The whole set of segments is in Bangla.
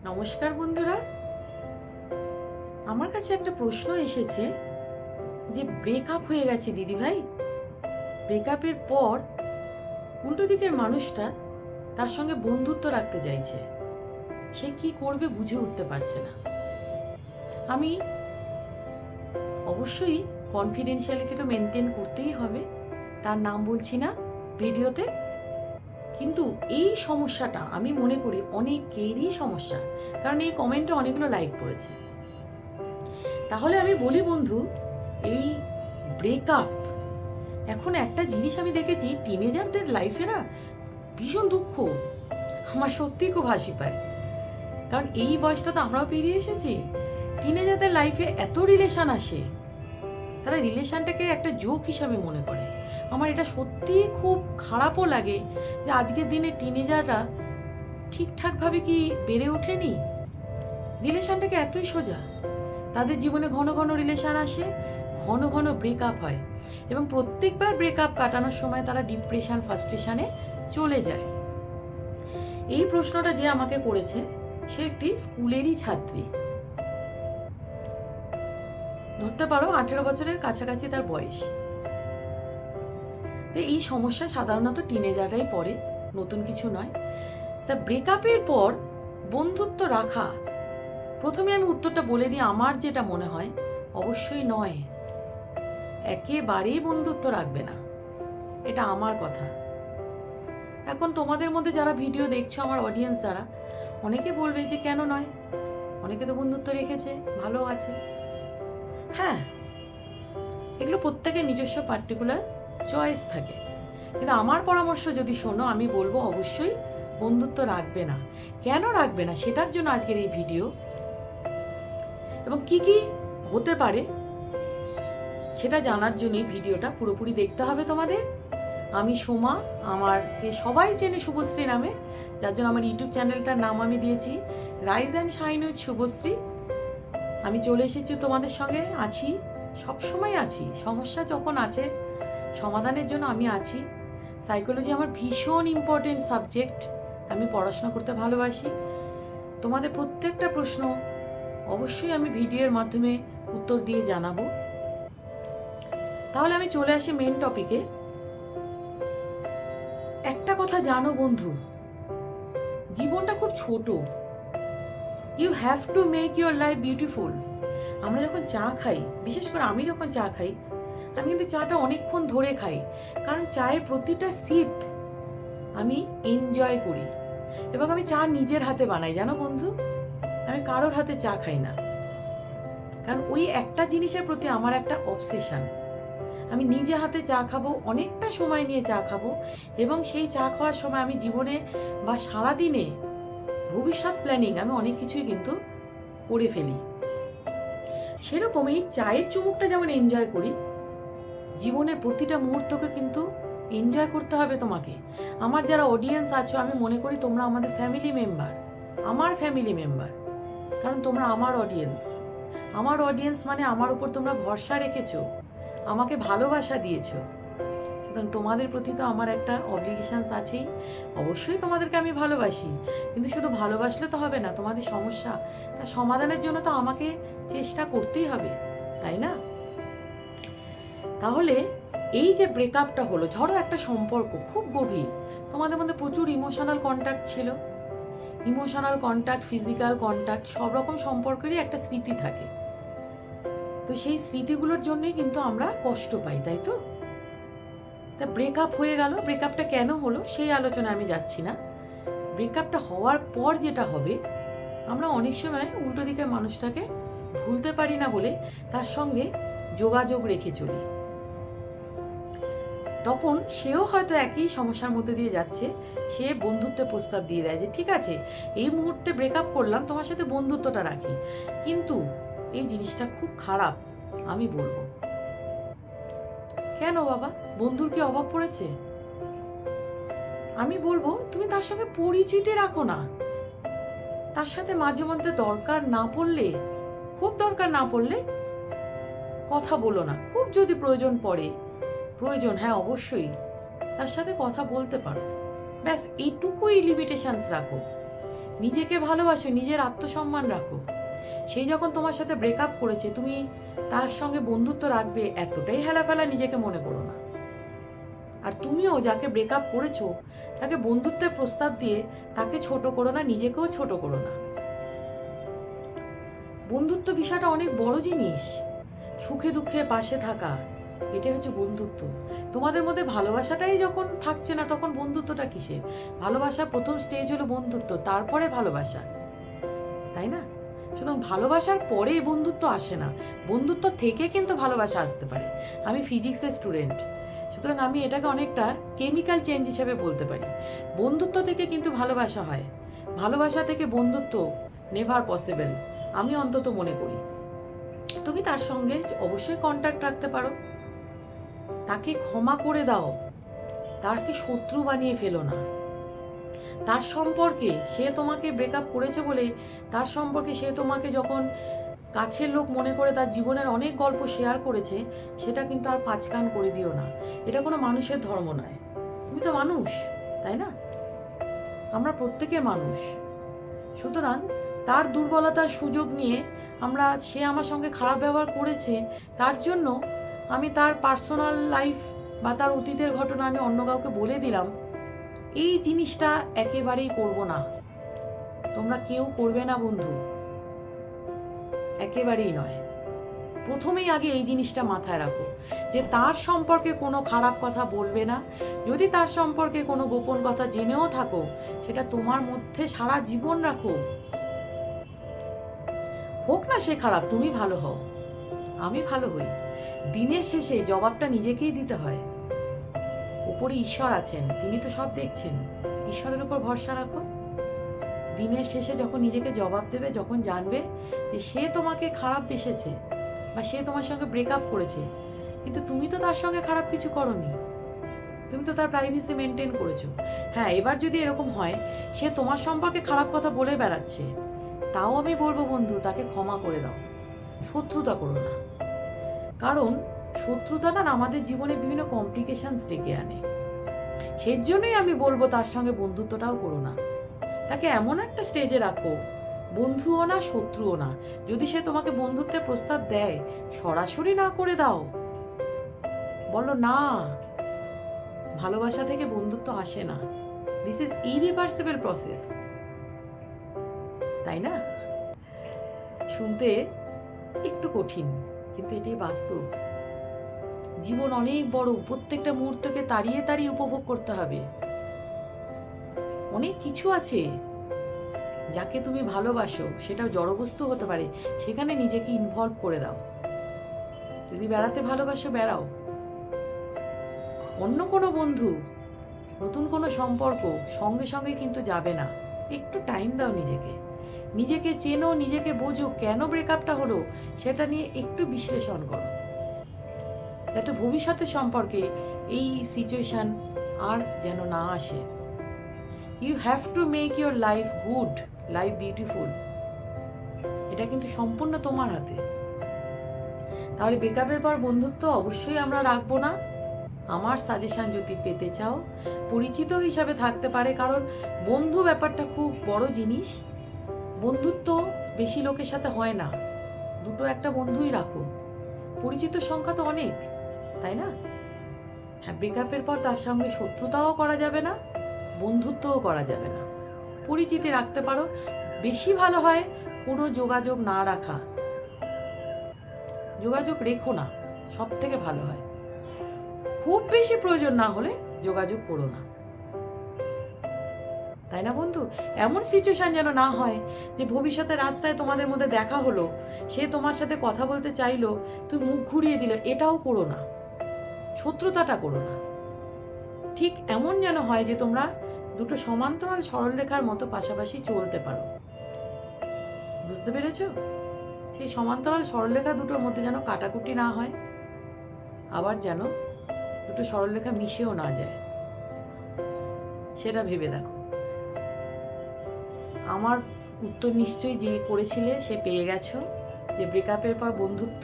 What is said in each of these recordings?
নমস্কার বন্ধুরা, আমার কাছে একটা প্রশ্ন এসেছে যে ব্রেকআপ হয়ে গেছে দিদি ভাই। ব্রেকআপের পর উল্টো দিকের মানুষটা তার সঙ্গে বন্ধুত্ব রাখতে চাইছে, সে কি করবে বুঝে উঠতে পারছে না। আমি অবশ্যই কনফিডেন্সিয়ালিটিটা মেনটেন করতেই হবে, তার নাম বলছি না ভিডিওতে, কিন্তু এই সমস্যাটা আমি মনে করি অনেকেরই সমস্যা, কারণ এই কমেন্টে অনেকগুলো লাইক পড়েছে। তাহলে আমি বলি বন্ধু, এই ব্রেকআপ, এখন একটা জিনিস আমি দেখেছি টিনেজারদের লাইফে না ভীষণ দুঃখ, আমার সত্যি খুব হাসি পায়, কারণ এই বয়সটা তো আমরাও পেরিয়ে এসেছি। টিনেজারদের লাইফে এত রিলেশন আসে, তারা রিলেশনটাকে একটা জোক হিসাবে মনে করে। আমার এটা সত্যি খুব খারাপও লাগে যে আজকের দিনে টিনেজাররা ঠিকঠাকভাবে কি বেড়ে ওঠেনি। রিলেশনটাকে এতই সোজা, তাদের জীবনে ঘন ঘন রিলেশন আসে, ঘন ঘন ব্রেকআপ হয়, এবং প্রত্যেকবার ব্রেকআপ কাটানোর সময় তারা ডিপ্রেশন ফার্স্ট্রেশনে চলে যায়। এই প্রশ্নটা যে আমাকে করেছে সে একটি স্কুলেরই ছাত্রী, ধরতে পারো 18 বছরের কাছাকাছি তার বয়স। তো এই সমস্যা সাধারণত টিনেজাররাই পড়ে, নতুন কিছু নয়। তা ব্রেকআপের পর বন্ধুত্ব রাখা, প্রথমে আমি উত্তরটা বলে দিই, আমার যেটা মনে হয় অবশ্যই নয়, একেবারেই বন্ধুত্ব রাখবে না, এটা আমার কথা। এখন তোমাদের মধ্যে যারা ভিডিও দেখছো, আমার অডিয়েন্স যারা, অনেকে বলবে যে কেন নয়, অনেকে তো বন্ধুত্ব রেখেছে, ভালো আছে। হ্যাঁ, এগুলো প্রত্যেকের নিজস্ব পার্টিকুলার চয়েস থাকে, কিন্তু আমার পরামর্শ যদি শোনো, আমি বলবো অবশ্যই বন্ধুত্ব রাখবে না। কেন রাখবে না সেটার জন্য আজকের এই ভিডিও, এবং কি কি হতে পারে সেটা জানার জন্যই ভিডিওটা পুরোপুরি দেখতে হবে তোমাদের। আমি সোমা, আমারকে সবাই চেনে শুভশ্রী নামে, যার জন্য আমার ইউটিউব চ্যানেলটার নাম আমি দিয়েছি rise and shine with Subhashree. আমি চলে এসেছি তোমাদের সঙ্গে, আছি, সবসময় আছি। সমস্যা যখন আছে সমাধানের জন্য আমি আছি। সাইকোলজি আমার ভীষণ ইম্পর্টেন্ট সাবজেক্ট, আমি পড়াশোনা করতে ভালোবাসি। তোমাদের প্রত্যেকটা প্রশ্ন অবশ্যই আমি ভিডিওর মাধ্যমে উত্তর দিয়ে জানাবো। তাহলে আমি চলে আসি মেন টপিকে। একটা কথা জানো বন্ধু, জীবনটা খুব ছোট। You have to make your life beautiful. আমরা যখন চা খাই, বিশেষ করে আমি যখন চা খাই, আমি কিন্তু চাটা অনেকক্ষণ ধরে খাই, কারণ চায়ের প্রতিটা সিপ আমি এনজয় করি, এবং আমি চা নিজের হাতে বানাই, জানো বন্ধু, আমি কারোর হাতে চা খাই না, কারণ ওই একটা জিনিসের প্রতি আমার একটা অবসেশন। আমি নিজে হাতে চা খাবো, অনেকটা সময় নিয়ে চা খাবো, এবং সেই চা খাওয়ার সময় আমি জীবনে বা সারাদিনে ভবিষ্যৎ প্ল্যানিং আমি অনেক কিছুই কিন্তু করে ফেলি। সেরকম এই চায়ের চুমুকটা যেমন এনজয় করি, জীবনের প্রতিটা মুহূর্তকে কিন্তু এনজয় করতে হবে তোমাকে। আমার যারা অডিয়েন্স আছো, আমি মনে করি তোমরা আমাদের ফ্যামিলি মেম্বার, আমার ফ্যামিলি মেম্বার, কারণ তোমরা আমার অডিয়েন্স। আমার অডিয়েন্স মানে আমার উপর তোমরা ভরসা রেখেছো, আমাকে ভালোবাসা দিয়েছো, সুতরাং তোমাদের প্রতি তো আমার একটা অব্লিগেশনস আছেই। অবশ্যই তোমাদেরকে আমি ভালোবাসি, কিন্তু শুধু ভালোবাসলে তো হবে না, তোমাদের সমস্যা তার সমাধানের জন্য তো আমাকে চেষ্টা করতেই হবে, তাই না? তাহলে এই যে ব্রেকআপটা হলো, ধরো একটা সম্পর্ক খুব গভীর, তোমাদের মধ্যে প্রচুর ইমোশনাল কন্ট্যাক্ট ছিল, ইমোশনাল কন্ট্যাক্ট, ফিজিক্যাল কন্ট্যাক্ট, সব রকম সম্পর্কেরই একটা স্মৃতি থাকে। তো সেই স্মৃতিগুলোর জন্যই কিন্তু আমরা কষ্ট পাই, তাই তো? তা ব্রেকআপ হয়ে গেল, ব্রেকআপটা কেন হলো সেই আলোচনা আমি যাচ্ছি না। ব্রেকআপটা হওয়ার পর যেটা হবে, আমরা অনেক সময় উল্টো দিকের মানুষটাকে ভুলতে পারি না বলে তার সঙ্গে যোগাযোগ রেখে চলি। তখন সেও হয়তো একই সমস্যার মধ্যে দিয়ে যাচ্ছে, সে বন্ধুত্বের প্রস্তাব দিয়ে দেয় যে ঠিক আছে, এই মুহূর্তে ব্রেকআপ করলাম, তোমার সাথে বন্ধুত্বটা রাখি। কিন্তু এই জিনিসটা খুব খারাপ, আমি বলবো। কেন বাবা, বন্ধুর কি অভাব পড়েছে? আমি বলবো তুমি তার সঙ্গে পরিচিতি রাখো না, তার সাথে মাঝে মধ্যে দরকার না পড়লে, খুব দরকার না পড়লে কথা বলো না। খুব যদি প্রয়োজন পড়ে, প্রয়োজন, হ্যাঁ অবশ্যই তার সাথে কথা বলতে পারো, ব্যাস এইটুকুই লিমিটেশনস রাখো। নিজেকে ভালোবাসো, নিজের আত্মসম্মান রাখো। সেই যখন তোমার সাথে ব্রেকআপ করেছে, তুমি তার সঙ্গে বন্ধুত্ব রাখবে এতটাই হেলাফেলা নিজেকে মনে করো না। আর তুমিও যাকে ব্রেকআপ করেছো তাকে বন্ধুত্বের প্রস্তাব দিয়ে তাকে ছোট করো না, নিজেকেও ছোট করো না। বন্ধুত্ব বিষয়টা অনেক বড় জিনিস। সুখে দুঃখে পাশে থাকা, এটাই হচ্ছে বন্ধুত্ব। তোমাদের মধ্যে ভালোবাসাটাই যখন থাকছে না, তখন বন্ধুত্বটা কিসে? ভালোবাসার প্রথম স্টেজ হলো বন্ধুত্ব, তারপরে ভালোবাসা, তাই না? সুতরাং ভালোবাসার পরে বন্ধুত্ব আসে না, বন্ধুত্ব থেকে কিন্তু ভালোবাসা আসতে পারে। আমি ফিজিক্সের স্টুডেন্ট, সুতরাং আমি এটাকে অনেকটা কেমিক্যাল চেঞ্জ হিসেবে বলতে পারি। বন্ধুত্ব থেকে কিন্তু ভালোবাসা হয়, ভালোবাসা থেকে বন্ধুত্ব নেভার পসিবল, আমি অন্তত মনে করি। তুমি তার সঙ্গে অবশ্যই কন্ট্যাক্ট রাখতে পারো, তাকে ক্ষমা করে দাও, তাকে শত্রু বানিয়ে ফেলো না। তার সম্পর্কে, সে তোমাকে ব্রেকআপ করেছে বলে তার সম্পর্কে সে তোমাকে যখন কাছের লোক মনে করে তার জীবনের অনেক গল্প শেয়ার করেছে, সেটা কিন্তু আর পাঁচকান করে দিও না। এটা কোনো মানুষের ধর্ম নয়। তুমি তো মানুষ, তাই না? আমরা প্রত্যেকে মানুষ। সুতরাং তার দুর্বলতার সুযোগ নিয়ে সে আমার সঙ্গে খারাপ ব্যবহার করেছে, তার জন্য আমি তার পার্সোনাল লাইফ বা তার অতীতের ঘটনা আমি অন্য কাউকে বলে দিলাম, এই জিনিসটা একেবারেই করব না। তোমরা কেউ করবে না বন্ধু, একেবারেই নয়। প্রথমেই আগে এই জিনিসটা মাথায় রাখো যে তার সম্পর্কে কোনো খারাপ কথা বলবে না। যদি তার সম্পর্কে কোনো গোপন কথা জেনেও থাকো, সেটা তোমার মধ্যে সারা জীবন রাখো। হোক না সে খারাপ, তুমি ভালো হও, আমি ভালো হই। দিনের শেষে জবাবটা নিজেকেই দিতে হয়। উপরে ঈশ্বর আছেন, তিনি তো সব দেখছেন। ঈশ্বরের উপর ভরসা রাখো। দিনের শেষে যখন নিজেকে জবাব দেবে, যখন জানবে যে সে তোমাকে খারাপ বেসেছে বা সে তোমার সঙ্গে ব্রেকআপ করেছে, কিন্তু তুমি তো তার সঙ্গে খারাপ কিছু করনি, তুমি তো তার প্রাইভেসি মেনটেন করেছো। হ্যাঁ, এবার যদি এরকম হয় সে তোমার সম্পর্কে খারাপ কথা বলে বেড়াচ্ছে, তাও আমি বলবো বন্ধু, তাকে ক্ষমা করে দাও, শত্রুতা করো না। কারণ শত্রুতা না আমাদের জীবনে বিভিন্ন কমপ্লিকেশনস ডেকে আনে। সেই জন্যই আমি বলবো তার সঙ্গে বন্ধুত্বটাও করো না। তাকে এমন একটা স্টেজে রাখো, বন্ধুও না শত্রুও না। যদি সে তোমাকে বন্ধুত্বের প্রস্তাব দেয়, সরাসরি না করে দাও, বলো না, ভালোবাসা থেকে বন্ধুত্ব আসে না। দিস ইজ ইরিভার্সিবল প্রসেস, তাই না? শুনতে একটু কঠিন, কিন্তু এটাই বাস্তব। জীবন অনেক বড়, প্রত্যেকটা মুহূর্তকে তাড়িয়ে তাড়িয়ে উপভোগ করতে হবে। অনেক কিছু আছে, যাকে তুমি ভালোবাসো, সেটাও জড়বস্তু হতে পারে, সেখানে নিজেকে ইনভলভ করে দাও। যদি বেড়াতে ভালোবাসো, বেড়াও। অন্য কোনো বন্ধু, নতুন কোনো সম্পর্ক সঙ্গে সঙ্গে কিন্তু যাবে না। একটু টাইম দাও নিজেকে, নিজেকে চেনো, নিজেকে বোঝো, কেন ব্রেকআপটা হলো সেটা নিয়ে একটু বিশ্লেষণ করো, যাতে ভবিষ্যতের সম্পর্কে এই সিচুয়েশন আর যেন না আসে। You have to make your life good, life beautiful. এটা কিন্তু সম্পূর্ণ তোমার হাতে। তাহলে ব্রেকআপের পর বন্ধুত্ব অবশ্যই আমরা রাখবো না। আমার সাজেশন যদি পেতে চাও, পরিচিত হিসাবে থাকতে পারে, কারণ বন্ধু ব্যাপারটা খুব বড় জিনিস। বন্ধুত্ব বেশি লোকের সাথে হয় না, দুটো একটা বন্ধুই রাখো। পরিচিত সংখ্যা তো অনেক, তাই না? হ্যাঁ, ব্রেকআপের পর তার সঙ্গে শত্রুতাও করা যাবে না, বন্ধুত্বও করা যাবে না। পরিচিতি রাখতে পারো, বেশি ভালো হয় কোনো যোগাযোগ না রাখা। যোগাযোগ রেখো না, সব থেকে ভালো হয়। খুব বেশি প্রয়োজন না হলে যোগাযোগ করো না, তাই না বন্ধু? এমন সিচুয়েশন যেন না হয় যে ভবিষ্যতে রাস্তায় তোমাদের মধ্যে দেখা হলো, সে তোমার সাথে কথা বলতে চাইলো, তুমি মুখ ঘুরিয়ে দিলে, এটাও করো না, শত্রুতাটা করো না। ঠিক এমন যেন হয় যে তোমরা দুটো সমান্তরাল সরলরেখার মতো পাশাপাশি চলতে পারো। বুঝতে পেরেছো? সেই সমান্তরাল সরলরেখা দুটোর মধ্যে যেন কাটাকুটি না হয়, আবার যেন দুটো সরলরেখা মিশেও না যায়, সেটা ভেবে দেখো। আমার উত্তর নিশ্চয়ই যে করেছিলে সে পেয়ে গেছো, যে ব্রেকআপের পর বন্ধুত্ব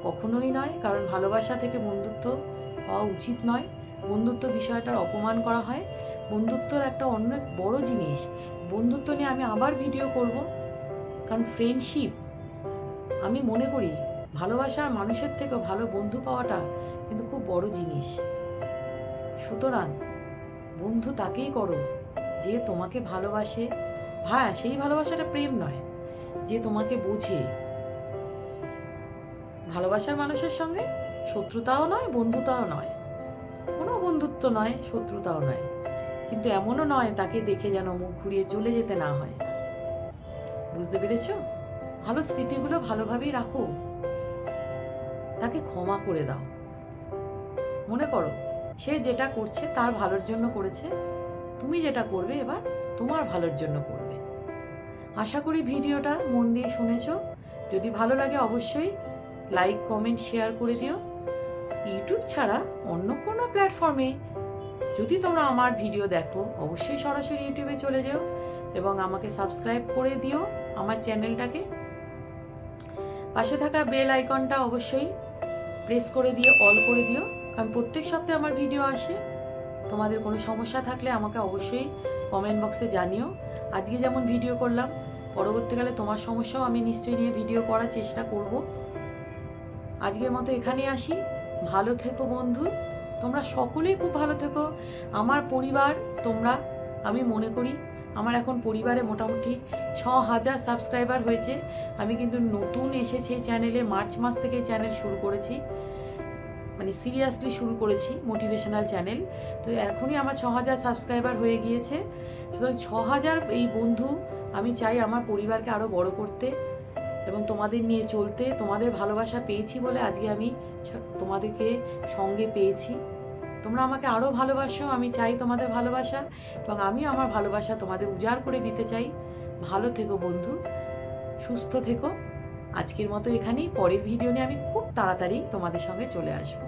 কখনোই নয়, কারণ ভালোবাসা থেকে বন্ধুত্ব হওয়া উচিত নয়। বন্ধুত্ব বিষয়টার অপমান করা হয়। বন্ধুত্বর একটা অনেক বড় জিনিস। বন্ধুত্ব নিয়ে আমি আবার ভিডিও করব, কারণ ফ্রেন্ডশিপ আমি মনে করি ভালোবাসার মানুষের থেকেও ভালো বন্ধু পাওয়াটা কিন্তু খুব বড় জিনিস। সুতরাং বন্ধু তাকেই করো যে তোমাকে ভালোবাসে। হ্যাঁ, সেই ভালোবাসাটা প্রেম নয়, যে তোমাকে বোঝে। ভালোবাসার মানুষের সঙ্গে শত্রুতাও নয়, বন্ধুতাও নয়, কোনো বন্ধুত্ব নয়, শত্রুতাও নয়, কিন্তু এমনও নয় তাকে দেখে যেন মুখ ঘুরিয়ে চলে যেতে না হয়। বুঝতে পেরেছো? ভালো স্মৃতিগুলো ভালোভাবেই রাখো, তাকে ক্ষমা করে দাও। মনে করো সে যেটা করছে তার ভালোর জন্য করেছে, তুমি যেটা করবে এবার তোমার ভালোর জন্য করবে। আশা করি ভিডিওটা মন দিয়ে শুনেছো। যদি ভালো লাগে অবশ্যই লাইক, কমেন্ট, শেয়ার করে দিও। ইউটিউব ছাড়া অন্য কোনো প্ল্যাটফর্মে যদি তোমরা আমার ভিডিও দেখো অবশ্যই সরাসরি ইউটিউবে চলে যাও এবং আমাকে সাবস্ক্রাইব করে দিও আমার চ্যানেলটাকে। পাশে থাকা বেল আইকনটা অবশ্যই প্রেস করে দিয়ে অল করে দিও, কারণ প্রত্যেক সপ্তাহে আমার ভিডিও আসে। তোমাদের কোনো সমস্যা থাকলে আমাকে অবশ্যই কমেন্ট বক্সে জানিও। আজকে যেমন ভিডিও করলাম, পরবর্তীকালে তোমার সমস্যাও আমি নিশ্চয়ই নিয়ে ভিডিও করার চেষ্টা করব। আজকের মতো এখানেই আসি। ভালো থেকো বন্ধু, তোমরা সকলেই খুব ভালো থেকো। আমার পরিবার তোমরা, আমি মনে করি আমার এখন পরিবারে মোটামুটি 6,000 সাবস্ক্রাইবার হয়েছে। আমি কিন্তু নতুন এসেছি এই চ্যানেলে, মার্চ মাস থেকে চ্যানেল শুরু করেছি, মানে সিরিয়াসলি শুরু করেছি মোটিভেশনাল চ্যানেল। তো এখনই আমার 6,000 সাবস্ক্রাইবার হয়ে গিয়েছে। সুতরাং 6,000 এই বন্ধু, আমি চাই আমার পরিবারকে আরও বড় করতে এবং তোমাদের নিয়ে চলতে। তোমাদের ভালোবাসা পেয়েছি বলে আজকে আমি তোমাদেরকে সঙ্গে পেয়েছি। তোমরা আমাকে আরও ভালোবাসো, আমি চাই তোমাদের ভালোবাসা, এবং আমিও আমার ভালোবাসা তোমাদের উজাড় করে দিতে চাই। ভালো থেকো বন্ধু, সুস্থ থেকো। আজকের মতো এখানেই, পরের ভিডিও নিয়ে আমি খুব তাড়াতাড়ি তোমাদের সঙ্গে চলে আসবো।